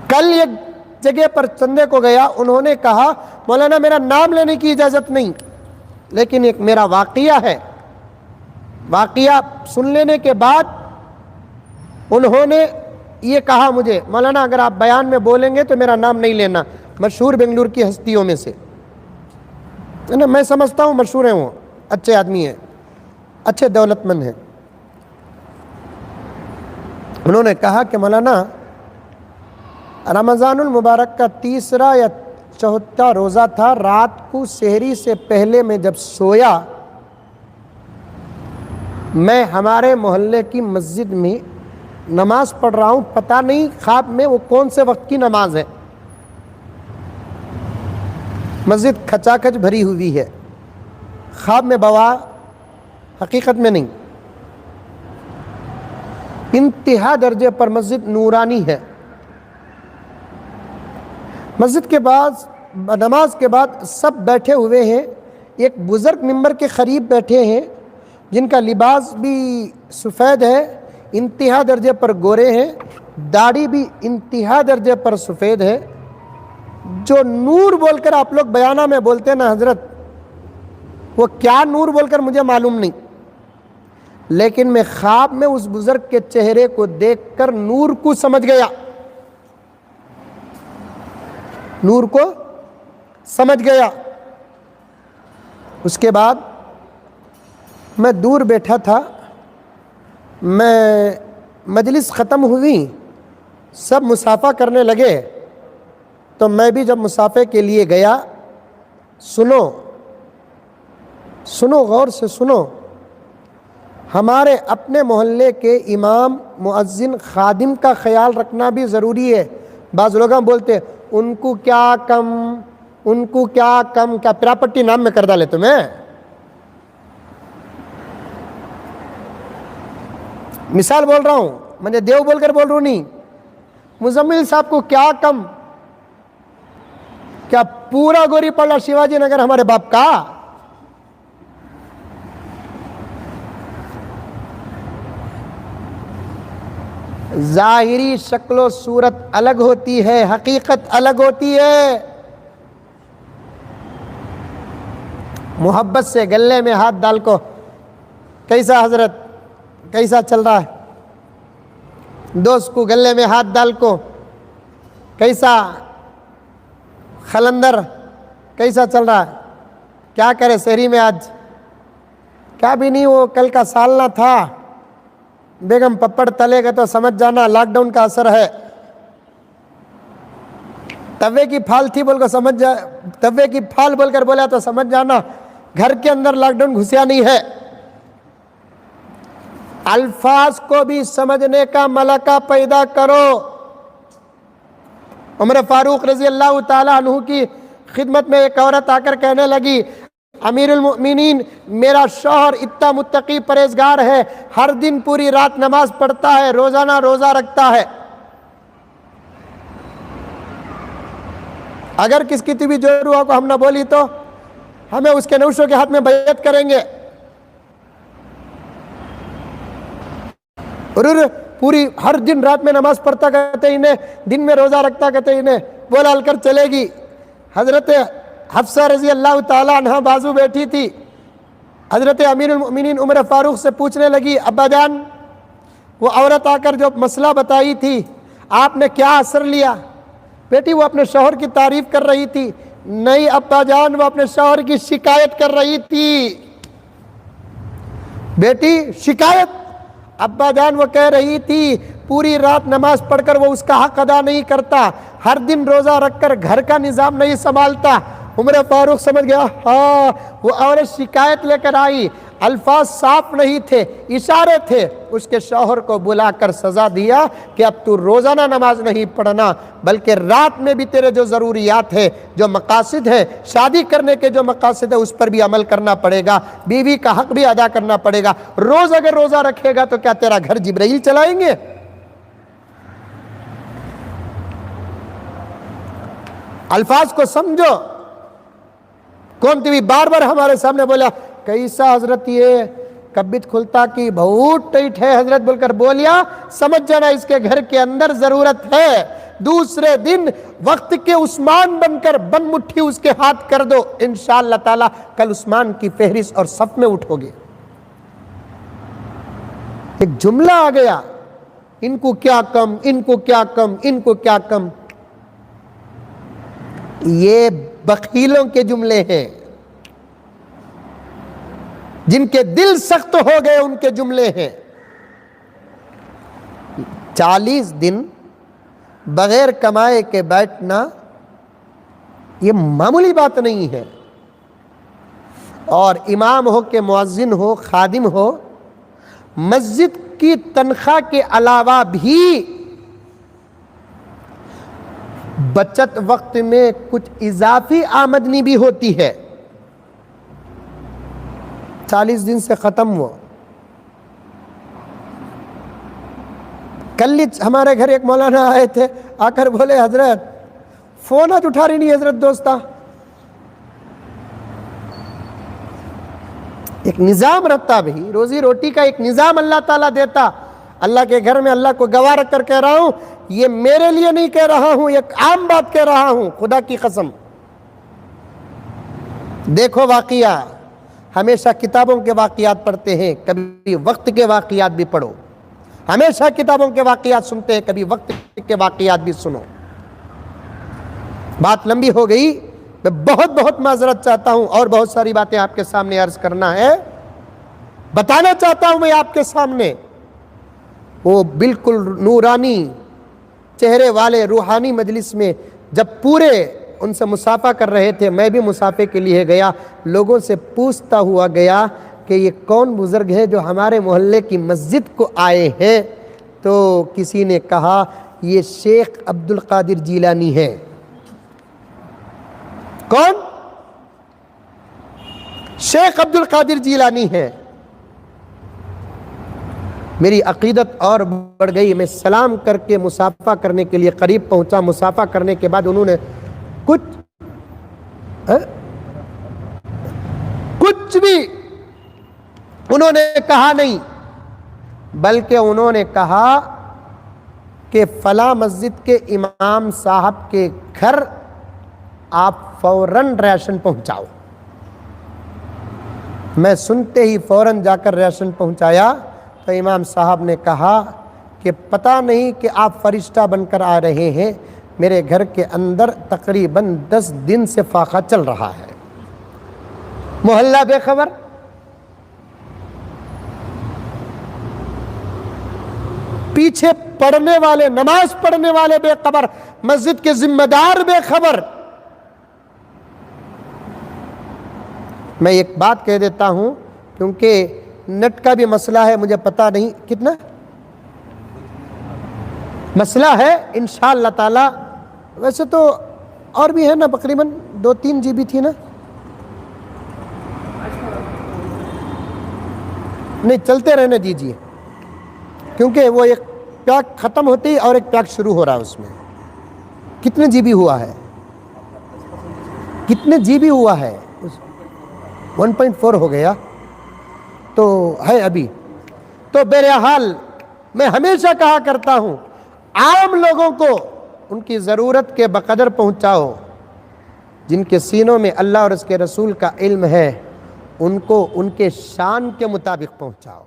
کل ایک جگہ پر چندے کو گیا، انہوں نے کہا مولانا میرا نام لینے کی اجازت نہیں، لیکن ایک میرا واقعہ ہے۔ واقعہ سن لینے کے بعد انہوں نے یہ کہا مجھے مولانا اگر آپ بیان میں بولیں گے تو میرا نام نہیں لینا، مشہور بنگلور کی ہستیوں میں سے میں سمجھتا ہوں مشہور ہیں، وہ اچھے آدمی ہیں، اچھے دولت مند ہیں۔ انہوں نے کہا کہ مولانا رمضان المبارک کا 3 یا 4 روزہ تھا، رات کو سحری سے پہلے میں جب سویا، میں ہمارے محلے کی مسجد میں نماز پڑھ رہا ہوں، پتہ نہیں خواب میں وہ کون سے وقت کی نماز ہے، مسجد کھچا کھچ بھری ہوئی ہے، خواب میں بوا، حقیقت میں نہیں، انتہا درجے پر مسجد نورانی ہے۔ مسجد کے بعد نماز کے بعد سب بیٹھے ہوئے ہیں، ایک بزرگ ممبر کے قریب بیٹھے ہیں جن کا لباس بھی سفید ہے، انتہا درجے پر گورے ہیں، داڑھی بھی انتہا درجے پر سفید ہے۔ جو نور بول کر آپ لوگ بیانہ میں بولتے ہیں نا حضرت، وہ کیا نور بول کر مجھے معلوم نہیں، لیکن میں خواب میں اس بزرگ کے چہرے کو دیکھ کر نور کو سمجھ گیا، نور کو سمجھ گیا۔ اس کے بعد میں دور بیٹھا تھا، میں مجلس ختم ہوئی، سب مصافحہ کرنے لگے تو میں بھی جب مصافحے کے لیے گیا، سنو غور سے سنو، ہمارے اپنے محلے کے امام، مؤذن، خادم کا خیال رکھنا بھی ضروری ہے۔ بعض لوگ بولتے ان کو کیا کم کیا پراپرٹی نام میں کر ڈالے تمہیں۔ مثال بول رہا ہوں، میں دیو بول کر بول رہا ہوں نہیں، مزمل صاحب کو کیا کم، کیا پورا گوری پڑا شیواجی نگر ہمارے باپ کا؟ ظاہری شکل و صورت الگ ہوتی ہے، حقیقت الگ ہوتی ہے۔ محبت سے گلے میں ہاتھ ڈال کو، کیسا حضرت، کیسا چل رہا ہے؟ دوست کو گلے میں ہاتھ ڈال کو، کیسا خلندر، کیسا چل رہا ہے؟ کیا کرے سحری میں آج؟ کیا بھی نہیں، وہ کل کا سالنا تھا، بیگم پپڑ تلے گا تو سمجھ جانا لاک ڈاؤن کا اثر ہے۔ توے کی پھال تھی بول کر سمجھ جا، توے کی پھال بول کر بولا تو سمجھ جانا گھر کے اندر لاک ڈاؤن گھسیا نہیں ہے۔ الفاظ کو بھی سمجھنے کا ملکہ پیدا کرو۔ عمر فاروق رضی اللہ تعالیٰ عنہ کی خدمت میں ایک عورت آ کر کہنے لگی، امیر المؤمنین میرا شوہر اتنا متقی پرہیزگار ہے، ہر دن پوری رات نماز پڑھتا ہے، روزانہ روزہ رکھتا ہے، اگر کس کی بھی جوڑوا کو ہم نہ بولی تو ہمیں اس کے نوشوں کے ہاتھ میں بیعت کریں گے۔ اور پوری ہر دن رات میں نماز پڑھتا کہتے انہیں، دن میں روزہ رکھتا کہتے انہیں، بولا کر چلے گی۔ حضرت حفصہ رضی اللہ تعالیٰ عنہ بازو بیٹھی تھی، حضرت امیر المؤمنین عمر فاروق سے پوچھنے لگی، ابا جان وہ عورت آ کر جو مسئلہ بتائی تھی آپ نے کیا اثر لیا؟ بیٹی وہ اپنے شوہر کی تعریف کر رہی تھی۔ نہیں ابا جان، وہ اپنے شوہر کی شکایت کر رہی تھی۔ بیٹی شکایت؟ ابا جان وہ کہہ رہی تھی پوری رات نماز پڑھ کر وہ اس کا حق ادا نہیں کرتا، ہر دن روزہ رکھ کر گھر کا نظام نہیں سنبھالتا۔ عمر فاروق سمجھ گیا، ہاں وہ عورت شکایت لے کر آئی، الفاظ صاف نہیں تھے، اشارے تھے۔ اس کے شوہر کو بلا کر سزا دیا کہ اب تو روزانہ نماز نہیں پڑھنا، بلکہ رات میں بھی تیرے جو ضروریات ہے، جو مقاصد ہے، شادی کرنے کے جو مقاصد ہے، اس پر بھی عمل کرنا پڑے گا، بیوی کا حق بھی ادا کرنا پڑے گا۔ روز اگر روزہ رکھے گا تو کیا تیرا گھر جبرائیل چلائیں گے؟ الفاظ کو سمجھو۔ کون ٹی وی بار بار ہمارے سامنے بولا کیسا حضرت یہ کبت کھلتا کی بہت ٹائٹ ہے حضرت بول کر بولیا، سمجھ جانا اس کے گھر کے اندر ضرورت ہے، دوسرے دن وقت کے عثمان بن کر بن مٹھی اس کے ہاتھ کر دو، انشاءاللہ تعالی کل عثمان کی فہرست اور صف میں اٹھو گے۔ ایک جملہ آ گیا، ان کو کیا کم، ان کو کیا کم، ان کو کیا کم۔ یہ بخیلوں کے جملے ہیں، جن کے دل سخت ہو گئے ان کے جملے ہیں۔ 40 دن بغیر کمائے کے بیٹھنا یہ معمولی بات نہیں ہے، اور امام ہو کہ مؤذن ہو، خادم ہو، مسجد کی تنخواہ کے علاوہ بھی بچت وقت میں کچھ اضافی آمدنی بھی ہوتی ہے۔ 40 دن سے ختم ہوا۔ کل ہمارے گھر ایک مولانا آئے تھے، آ کر بولے حضرت فون آج اٹھا رہی نہیں حضرت دوستہ۔ ایک نظام رکھتا بھائی، روزی روٹی کا ایک نظام اللہ تعالیٰ دیتا۔ اللہ کے گھر میں اللہ کو گواہ رکھ کر کہہ رہا ہوں، یہ میرے لیے نہیں کہہ رہا ہوں، ایک عام بات کہہ رہا ہوں، خدا کی قسم۔ دیکھو واقعہ، ہمیشہ کتابوں کے واقعات پڑھتے ہیں، کبھی وقت کے واقعات بھی پڑھو۔ ہمیشہ کتابوں کے واقعات سنتے ہیں، کبھی وقت کے واقعات بھی سنو۔ بات لمبی ہو گئی، میں بہت بہت معذرت چاہتا ہوں، اور بہت ساری باتیں آپ کے سامنے عرض کرنا ہے، بتانا چاہتا ہوں میں آپ کے سامنے۔ وہ بالکل نورانی چہرے والے روحانی مجلس میں جب پورے ان سے مصافحہ کر رہے تھے، میں بھی مصافحے کے لیے گیا، لوگوں سے پوچھتا ہوا گیا کہ یہ کون بزرگ ہے جو ہمارے محلے کی مسجد کو آئے ہیں؟ تو کسی نے کہا یہ شیخ عبد القادر جیلانی ہے۔ کون؟ شیخ عبد القادر جیلانی ہے۔ میری عقیدت اور بڑھ گئی، میں سلام کر کے مصافحہ کرنے کے لیے قریب پہنچا۔ مصافحہ کرنے کے بعد انہوں نے کچھ بھی انہوں نے کہا نہیں، بلکہ انہوں نے کہا کہ فلاں مسجد کے امام صاحب کے گھر آپ فوراً ریشن پہنچاؤ۔ میں سنتے ہی فوراً جا کر ریشن پہنچایا تو امام صاحب نے کہا کہ پتہ نہیں کہ آپ فرشتہ بن کر آ رہے ہیں، میرے گھر کے اندر تقریباً 10 دن سے فاقہ چل رہا ہے۔ محلہ بے خبر۔ پیچھے پڑھنے والے، نماز پڑھنے والے بے خبر، مسجد کے ذمہ دار بے خبر۔ میں ایک بات کہہ دیتا ہوں، کیونکہ نیٹ کا بھی مسئلہ ہے، مجھے پتہ نہیں کتنا مسئلہ ہے، انشاءاللہ تعالی۔ ویسے تو اور بھی ہے نا، تقریباً 2-3 GB تھی نا، نہیں چلتے رہنے دیجیے، کیونکہ وہ ایک پیک ختم ہوتی اور ایک پیک شروع ہو رہا ہے۔ اس میں کتنے GB ہوا ہے؟ کتنے GB ہوا ہے؟ 1.4 ہو گیا تو ہے ابھی۔ تو بہرحال میں ہمیشہ کہا کرتا ہوں، عام لوگوں کو ان کی ضرورت کے بقدر پہنچاؤ، جن کے سینوں میں اللہ اور اس کے رسول کا علم ہے ان کو ان کے شان کے مطابق پہنچاؤ۔